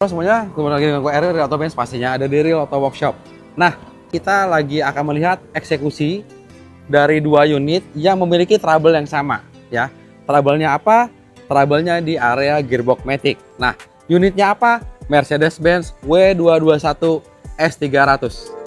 Halo semuanya, kembali lagi dengan gue Eril dari Auto Benz, pastinya ada di Real Auto Workshop. Nah, kita lagi akan melihat eksekusi dari dua unit yang memiliki trouble yang sama, ya. Trouble-nya apa? Trouble-nya di area gearbox matic. Nah, unitnya apa? Mercedes-Benz W221 S300.